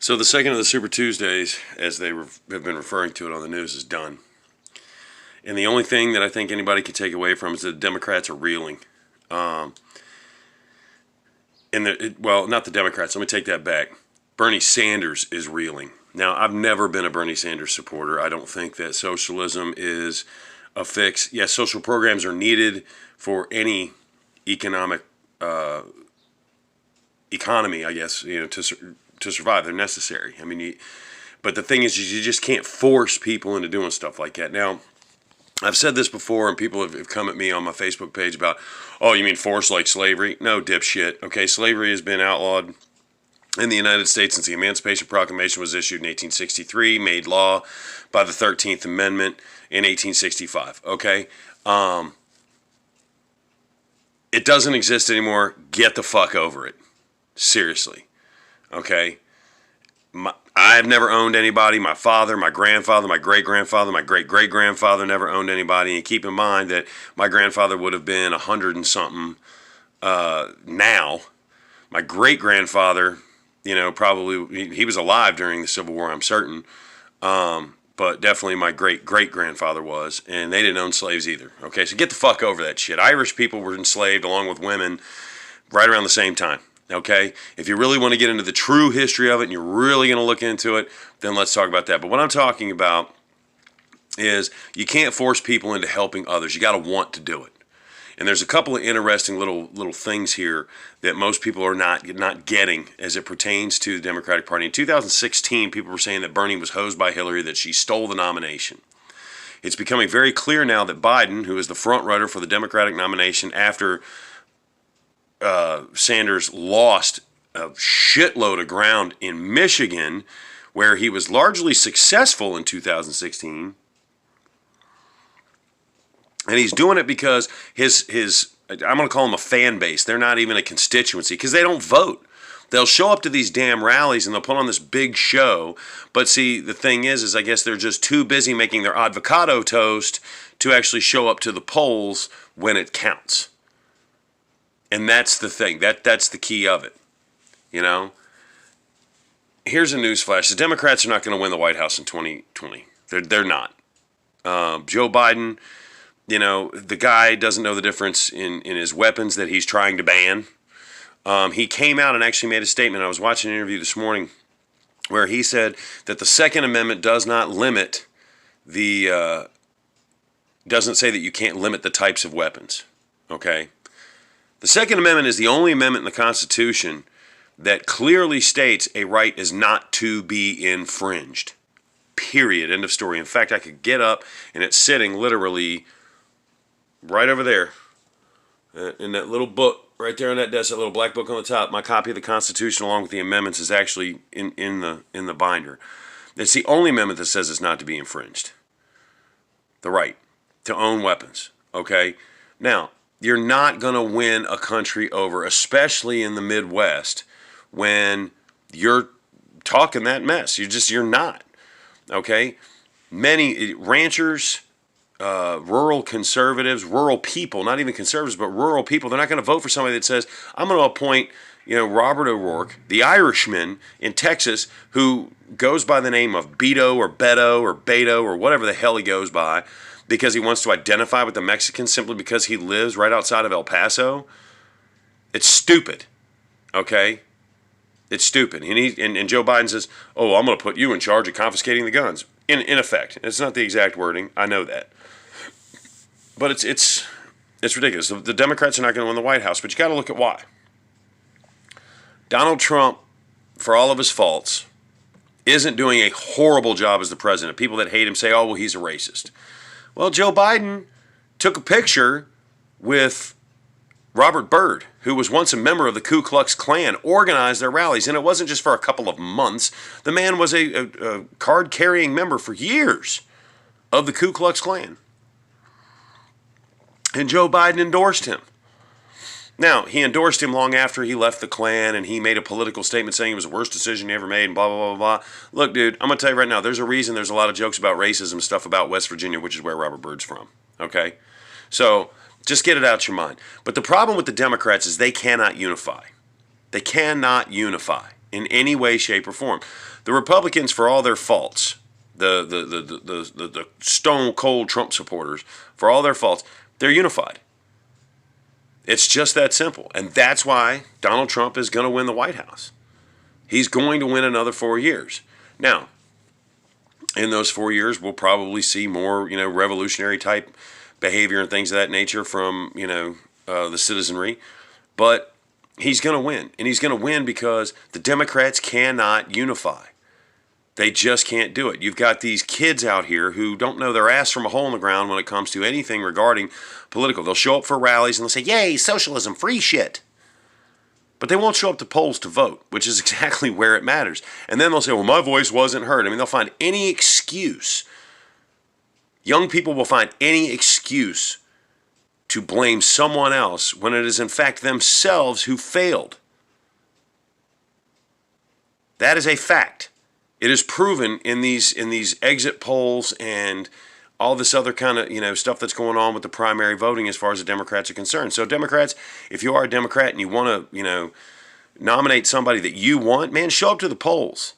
So the second of the Super Tuesdays, as they have been referring to it on the news, is done. And the only thing that I think anybody can take away from is that the Democrats are reeling. Well, not the Democrats. Let me take that back. Bernie Sanders is reeling. Now, I've never been a Bernie Sanders supporter. I don't think that socialism is a fix. Yes, social programs are needed for any economy, I guess, to survive. They're necessary. I mean, but the thing is, you just can't force people into doing stuff like that. Now, I've said this before, and people have come at me on my Facebook page about, oh, you mean force like slavery? No, dipshit. Okay, slavery has been outlawed in the United States since the Emancipation Proclamation was issued in 1863, made law by the 13th Amendment in 1865. Okay? It doesn't exist anymore. Get the fuck over it. Seriously. Okay? I've never owned anybody. My father, my grandfather, my great-grandfather, my great-great-grandfather never owned anybody. And keep in mind that my grandfather would have been 100 and something now. My great-grandfather, probably, he was alive during the Civil War, I'm certain. But definitely my great-great-grandfather was. And they didn't own slaves either. Okay, so get the fuck over that shit. Irish people were enslaved along with women right around the same time. Okay, if you really want to get into the true history of it and you're really going to look into it, then let's talk about that. But what I'm talking about is you can't force people into helping others. You got to want to do it. And there's a couple of interesting little things here that most people are not getting as it pertains to the Democratic Party. In 2016, people were saying that Bernie was hosed by Hillary, that she stole the nomination. It's becoming very clear now that Biden, who is the front runner for the Democratic nomination after Sanders lost a shitload of ground in Michigan, where he was largely successful in 2016. And he's doing it because his I'm going to call him a fan base. They're not even a constituency because they don't vote. They'll show up to these damn rallies and they'll put on this big show. But see, the thing is I guess they're just too busy making their avocado toast to actually show up to the polls when it counts. And that's the thing. That's the key of it. Here's a newsflash. The Democrats are not going to win the White House in 2020. They're not. Joe Biden, the guy doesn't know the difference in his weapons that he's trying to ban. He came out and actually made a statement. I was watching an interview this morning where he said that the Second Amendment does not limit doesn't say that you can't limit the types of weapons. Okay? The Second Amendment is the only amendment in the Constitution that clearly states a right is not to be infringed. Period. End of story. In fact, I could get up and it's sitting literally right over there in that little book right there on that desk, that little black book on the top. My copy of the Constitution along with the amendments is actually in the binder. It's the only amendment that says it's not to be infringed. The right to own weapons. Okay? Now, you're not going to win a country over, especially in the Midwest, when you're talking that mess. You're not. Okay? Many ranchers, rural conservatives, rural people, not even conservatives, but rural people, they're not going to vote for somebody that says, I'm going to appoint, Robert O'Rourke, the Irishman in Texas, who goes by the name of Beto or Beto or Beto or whatever the hell he goes by, because he wants to identify with the Mexicans simply because he lives right outside of El Paso. It's stupid, okay? It's stupid. And Joe Biden says, oh, I'm going to put you in charge of confiscating the guns. In effect. It's not the exact wording. I know that. But it's ridiculous. The Democrats are not going to win the White House, but you got to look at why. Donald Trump, for all of his faults, isn't doing a horrible job as the president. People that hate him say, oh, well, he's a racist. Well, Joe Biden took a picture with Robert Byrd, who was once a member of the Ku Klux Klan, organized their rallies. And it wasn't just for a couple of months. The man was a card-carrying member for years of the Ku Klux Klan. And Joe Biden endorsed him. Now, he endorsed him long after he left the Klan, and he made a political statement saying it was the worst decision he ever made, and blah, blah, blah, blah. Look, dude, I'm going to tell you right now, there's a reason there's a lot of jokes about racism and stuff about West Virginia, which is where Robert Byrd's from, okay? So just get it out your mind. But the problem with the Democrats is they cannot unify. They cannot unify, in any way, shape, or form. The Republicans, for all their faults, the stone cold Trump supporters, for all their faults, they're unified. It's just that simple. And that's why Donald Trump is going to win the White House. He's going to win another 4 years. Now, in those 4 years, we'll probably see more, revolutionary type behavior and things of that nature from, the citizenry. But he's going to win. And he's going to win because the Democrats cannot unify. They just can't do it. You've got these kids out here who don't know their ass from a hole in the ground when it comes to anything regarding political. They'll show up for rallies and they'll say, yay, socialism, free shit. But they won't show up to polls to vote, which is exactly where it matters. And then they'll say, well, my voice wasn't heard. I mean, they'll find any excuse. Young people will find any excuse to blame someone else when it is in fact themselves who failed. That is a fact. It is proven in these exit polls and all this other kind of stuff that's going on with the primary voting as far as the Democrats are concerned. So Democrats, if you are a Democrat and you want to nominate somebody that you want, man, show up to the polls.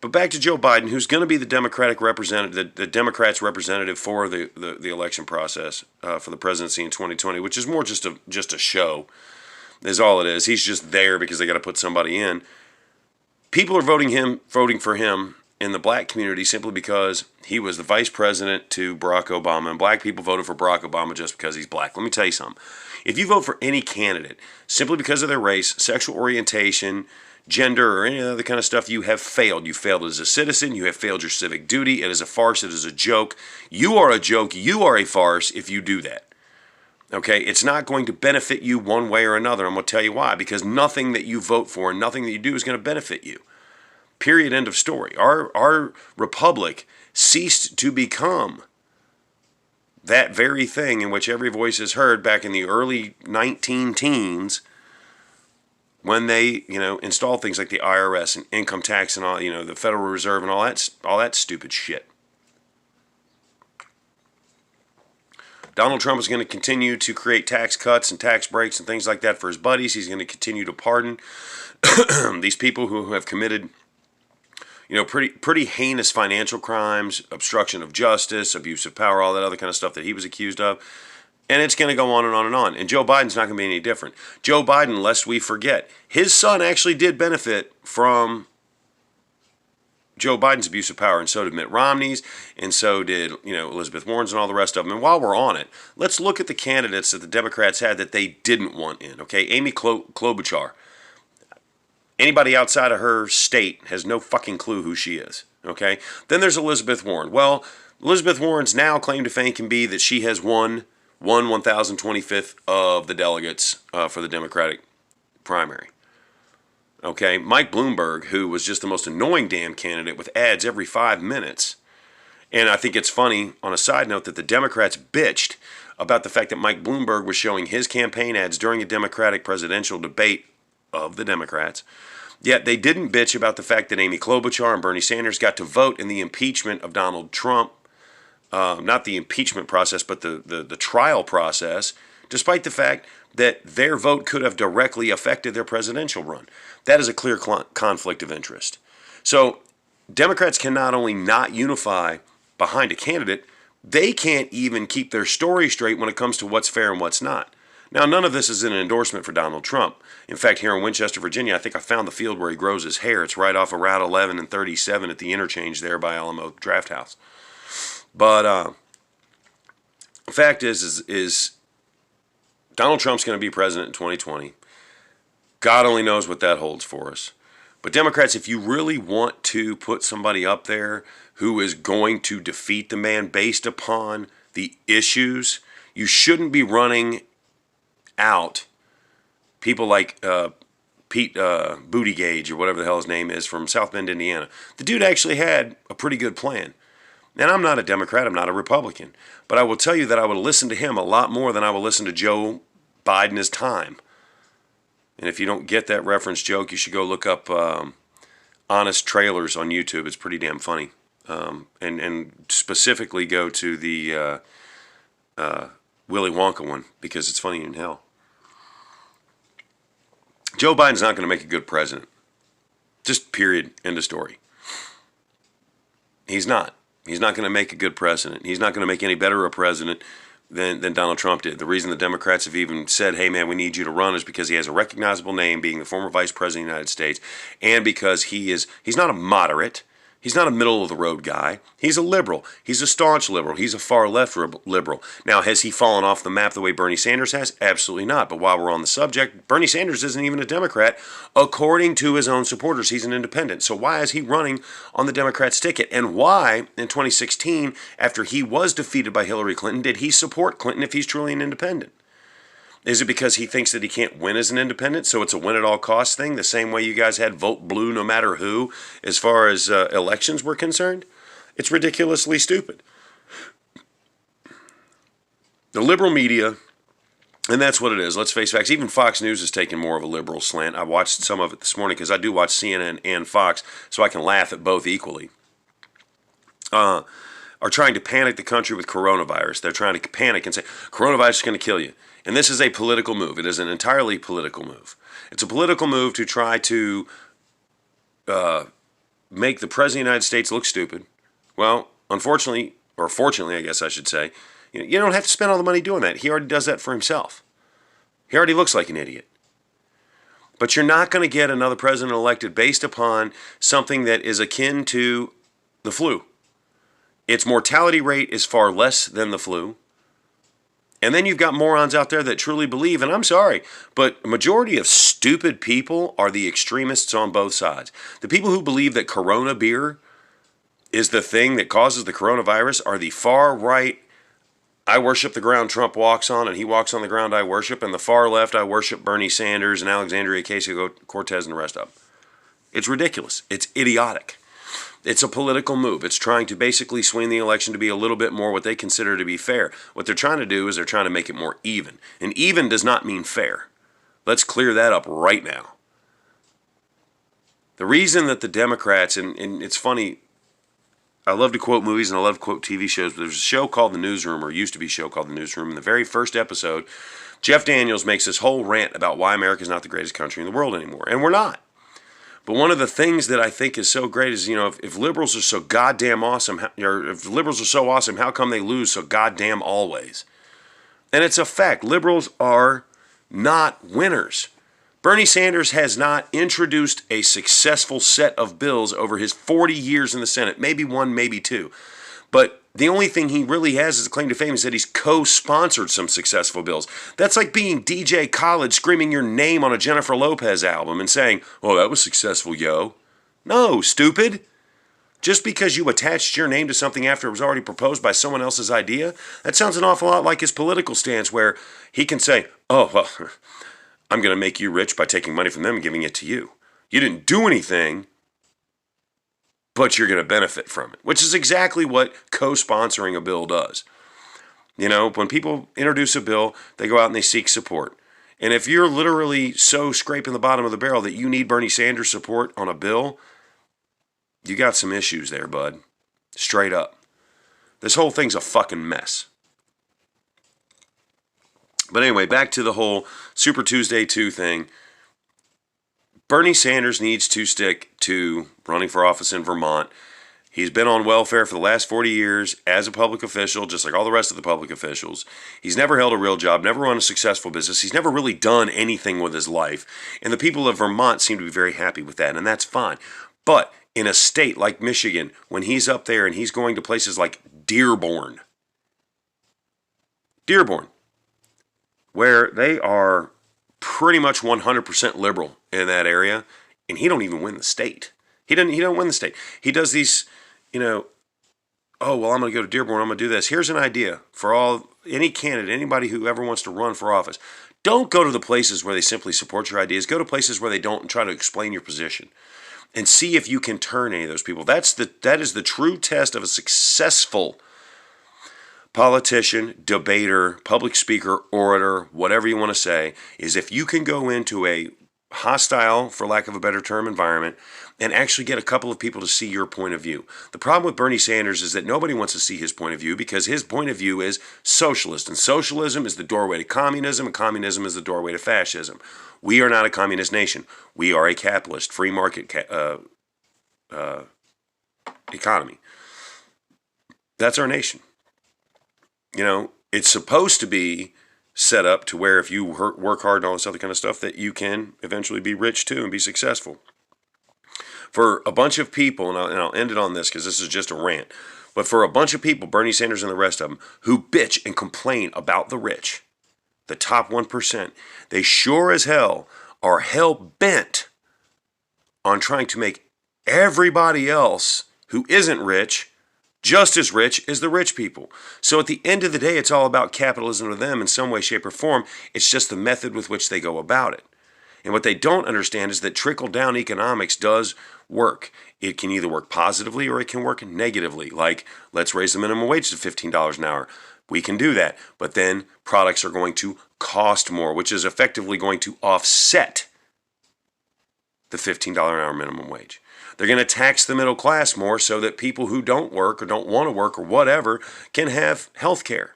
But back to Joe Biden, who's going to be the Democratic representative, the Democrats' representative for the election process for the presidency in 2020, which is more just a show, is all it is. He's just there because they got to put somebody in. People are voting for him in the black community simply because he was the vice president to Barack Obama, and black people voted for Barack Obama just because he's black. Let me tell you something. If you vote for any candidate simply because of their race, sexual orientation, gender, or any other kind of stuff, you have failed. You failed as a citizen. You have failed your civic duty. It is a farce. It is a joke. You are a joke. You are a farce if you do that. Okay, it's not going to benefit you one way or another. I'm going to tell you why. Because nothing that you vote for and nothing that you do is going to benefit you. Period. End of story. Our republic ceased to become that very thing in which every voice is heard back in the early 19-teens when they, installed things like the IRS and income tax and all, the Federal Reserve and all that stupid shit. Donald Trump is going to continue to create tax cuts and tax breaks and things like that for his buddies. He's going to continue to pardon these people who have committed, pretty heinous financial crimes, obstruction of justice, abuse of power, all that other kind of stuff that he was accused of. And it's going to go on and on and on. And Joe Biden's not going to be any different. Joe Biden, lest we forget, his son actually did benefit from Joe Biden's abuse of power, and so did Mitt Romney's, and so did, Elizabeth Warren's and all the rest of them. And while we're on it, let's look at the candidates that the Democrats had that they didn't want in, okay? Amy Klobuchar. Anybody outside of her state has no fucking clue who she is, okay? Then there's Elizabeth Warren. Well, Elizabeth Warren's now claim to fame can be that she has won 1,025th of the delegates for the Democratic primary. Okay, Mike Bloomberg, who was just the most annoying damn candidate with ads every 5 minutes. And I think it's funny, on a side note, that the Democrats bitched about the fact that Mike Bloomberg was showing his campaign ads during a Democratic presidential debate of the Democrats. Yet they didn't bitch about the fact that Amy Klobuchar and Bernie Sanders got to vote in the impeachment of Donald Trump. Not the impeachment process, but the trial process, despite the fact that their vote could have directly affected their presidential run. That is a clear conflict of interest. So Democrats can not only not unify behind a candidate, they can't even keep their story straight when it comes to what's fair and what's not. Now, none of this is an endorsement for Donald Trump. In fact, here in Winchester, Virginia, I think I found the field where he grows his hair. It's right off of Route 11 and 37 at the interchange there by Alamo Draft House. But the fact is Donald Trump's going to be president in 2020. God only knows what that holds for us. But Democrats, if you really want to put somebody up there who is going to defeat the man based upon the issues, you shouldn't be running out people like Pete Buttigieg or whatever the hell his name is from South Bend, Indiana. The dude actually had a pretty good plan. And I'm not a Democrat, I'm not a Republican. But I will tell you that I would listen to him a lot more than I would listen to Joe Biden his time. And if you don't get that reference joke, you should go look up Honest Trailers on YouTube. It's pretty damn funny. And specifically go to the Willy Wonka one because it's funny in hell. Joe Biden's not going to make a good president. Just period. End of story. He's not. He's not going to make a good president. He's not going to make any better a president than Donald Trump did. The reason the Democrats have even said, hey, man, we need you to run is because he has a recognizable name, being the former vice president of the United States, and because he's not a moderate. He's not a middle-of-the-road guy. He's a liberal. He's a staunch liberal. He's a far-left liberal. Now, has he fallen off the map the way Bernie Sanders has? Absolutely not. But while we're on the subject, Bernie Sanders isn't even a Democrat. According to his own supporters, he's an independent. So why is he running on the Democrats' ticket? And why, in 2016, after he was defeated by Hillary Clinton, did he support Clinton if he's truly an independent? Is it because he thinks that he can't win as an independent, so it's a win-at-all-costs thing, the same way you guys had vote blue no matter who as far as elections were concerned? It's ridiculously stupid. The liberal media, and that's what it is, let's face facts, even Fox News is taking more of a liberal slant. I watched some of it this morning because I do watch CNN and Fox, so I can laugh at both equally. Are trying to panic the country with coronavirus. They're trying to panic and say, coronavirus is going to kill you. And this is a political move. It is an entirely political move. It's a political move to try to make the President of the United States look stupid. Well, unfortunately, or fortunately, I guess I should say, you don't have to spend all the money doing that. He already does that for himself. He already looks like an idiot. But you're not going to get another president elected based upon something that is akin to the flu. Its mortality rate is far less than the flu. And then you've got morons out there that truly believe, and I'm sorry, but a majority of stupid people are the extremists on both sides. The people who believe that Corona beer is the thing that causes the coronavirus are the far right, I worship the ground Trump walks on, and he walks on the ground I worship, and the far left, I worship Bernie Sanders and Alexandria Ocasio-Cortez and the rest of them. It's ridiculous. It's idiotic. It's a political move. It's trying to basically swing the election to be a little bit more what they consider to be fair. What they're trying to do is they're trying to make it more even. And even does not mean fair. Let's clear that up right now. The reason that the Democrats, and it's funny, I love to quote movies and I love to quote TV shows, but there's a show called The Newsroom, or used to be a show called The Newsroom. In the very first episode, Jeff Daniels makes this whole rant about why America's not the greatest country in the world anymore. And we're not. But one of the things that I think is so great is, if liberals are so goddamn awesome, or if liberals are so awesome, how come they lose so goddamn always? And it's a fact. Liberals are not winners. Bernie Sanders has not introduced a successful set of bills over his 40 years in the Senate. Maybe one, maybe two. But the only thing he really has as a claim to fame is that he's co-sponsored some successful bills. That's like being DJ Khaled screaming your name on a Jennifer Lopez album and saying, oh, that was successful, yo. No, stupid. Just because you attached your name to something after it was already proposed by someone else's idea, that sounds an awful lot like his political stance where he can say, oh, well, I'm going to make you rich by taking money from them and giving it to you. You didn't do anything, but you're going to benefit from it, which is exactly what co-sponsoring a bill does. When people introduce a bill, they go out and they seek support. And if you're literally so scraping the bottom of the barrel that you need Bernie Sanders support on a bill, you got some issues there, bud. Straight up. This whole thing's a fucking mess. But anyway, back to the whole Super Tuesday 2 thing. Bernie Sanders needs to stick to running for office in Vermont. He's been on welfare for the last 40 years as a public official, just like all the rest of the public officials. He's never held a real job, never run a successful business. He's never really done anything with his life. And the people of Vermont seem to be very happy with that, and that's fine. But in a state like Michigan, when he's up there and he's going to places like Dearborn, where they are pretty much 100% liberal in that area, and he don't even win the state. He don't win the state. He does these, oh, well, I'm going to go to Dearborn, I'm going to do this. Here's an idea for any candidate, anybody who ever wants to run for office. Don't go to the places where they simply support your ideas. Go to places where they don't and try to explain your position. And see if you can turn any of those people. That is the true test of a successful politician, debater, public speaker, orator, whatever you want to say, is if you can go into a hostile, for lack of a better term, environment, and actually get a couple of people to see your point of view. The problem with Bernie Sanders is that nobody wants to see his point of view because his point of view is socialist, and socialism is the doorway to communism, and communism is the doorway to fascism. We are not a communist nation. We are a capitalist, free market economy. That's our nation. You know, it's supposed to be set up to where if you work hard and all this other kind of stuff, that you can eventually be rich too and be successful. For a bunch of people, and I'll end it on this because this is just a rant, but for a bunch of people, Bernie Sanders and the rest of them, who bitch and complain about the rich, the top 1%, they sure as hell are hell-bent on trying to make everybody else who isn't rich just as rich as the rich people. So at the end of the day, it's all about capitalism to them in some way, shape, or form. It's just the method with which they go about it. And what they don't understand is that trickle-down economics does work. It can either work positively or it can work negatively. Like, let's raise the minimum wage to $15 an hour. We can do that. But then products are going to cost more, which is effectively going to offset the $15 an hour minimum wage. They're going to tax the middle class more so that people who don't work or don't want to work or whatever can have health care.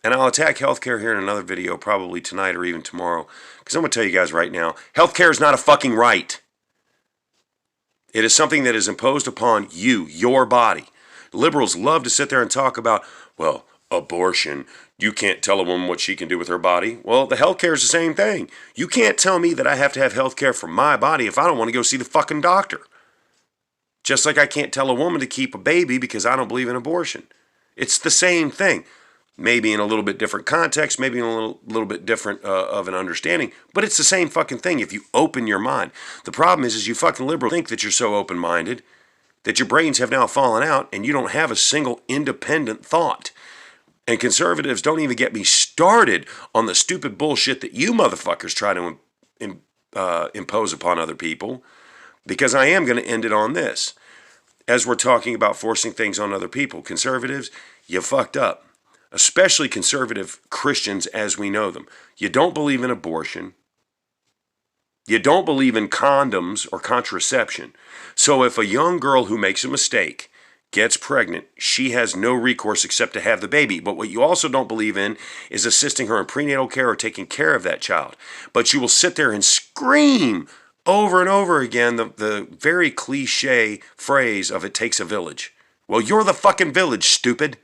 And I'll attack healthcare here in another video, probably tonight or even tomorrow, because I'm going to tell you guys right now, healthcare is not a fucking right. It is something that is imposed upon you, your body. Liberals love to sit there and talk about, well, abortion. You can't tell a woman what she can do with her body. Well, the healthcare is the same thing. You can't tell me that I have to have healthcare for my body if I don't want to go see the fucking doctor. Just like I can't tell a woman to keep a baby because I don't believe in abortion. It's the same thing. Maybe in a little bit different context, maybe in a little bit different of an understanding, but it's the same fucking thing if you open your mind. The problem is you fucking liberals think that you're so open-minded that your brains have now fallen out and you don't have a single independent thought. And conservatives don't even get me started on the stupid bullshit that you motherfuckers try to impose upon other people, because I am going to end it on this. As we're talking about forcing things on other people, conservatives, you fucked up. Especially conservative Christians as we know them. You don't believe in abortion. You don't believe in condoms or contraception. So if a young girl who makes a mistake gets pregnant, she has no recourse except to have the baby. But what you also don't believe in is assisting her in prenatal care or taking care of that child. But you will sit there and scream over and over again the very cliche phrase of "it takes a village." Well, you're the fucking village, stupid.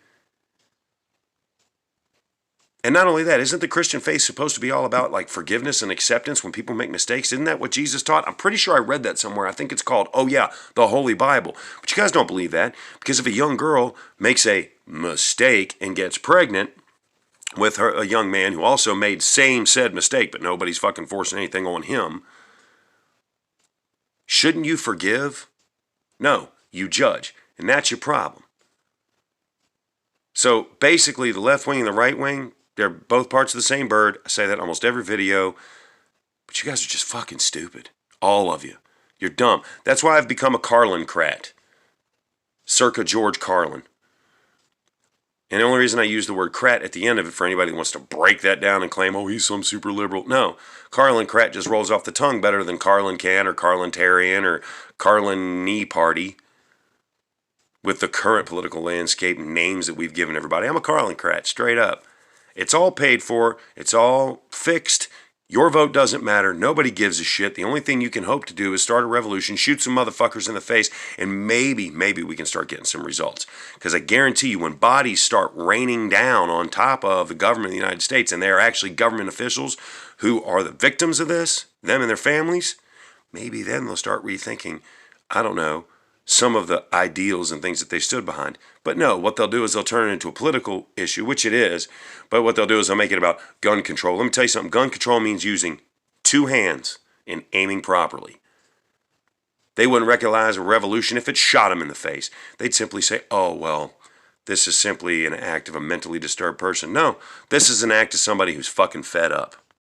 And not only that, isn't the Christian faith supposed to be all about like forgiveness and acceptance when people make mistakes? Isn't that what Jesus taught? I'm pretty sure I read that somewhere. I think it's called, the Holy Bible. But you guys don't believe that, because if a young girl makes a mistake and gets pregnant with a young man who also made said mistake, but nobody's fucking forcing anything on him, shouldn't you forgive? No, you judge. And that's your problem. So basically the left wing and the right wing, they're both parts of the same bird. I say that almost every video. But you guys are just fucking stupid. All of you. You're dumb. That's why I've become a Carlin-crat. Circa George Carlin. And the only reason I use the word crat at the end of it for anybody that wants to break that down and claim, oh, he's some super liberal. No. Carlin-crat just rolls off the tongue better than Carlin can or Carlintarian or Carlin Knee Party. With the current political landscape names that we've given everybody. I'm a Carlin-crat, straight up. It's all paid for. It's all fixed. Your vote doesn't matter. Nobody gives a shit. The only thing you can hope to do is start a revolution, shoot some motherfuckers in the face, and maybe we can start getting some results. Because I guarantee you, when bodies start raining down on top of the government of the United States, and they are actually government officials who are the victims of this, them and their families, maybe then they'll start rethinking, I don't know, some of the ideals and things that they stood behind. But no, what they'll do is they'll turn it into a political issue, which it is, but what they'll do is they'll make it about gun control. Let me tell you something. Gun control means using two hands and aiming properly. They wouldn't recognize a revolution if it shot them in the face. They'd simply say, oh, well, this is simply an act of a mentally disturbed person. No, this is an act of somebody who's fucking fed up.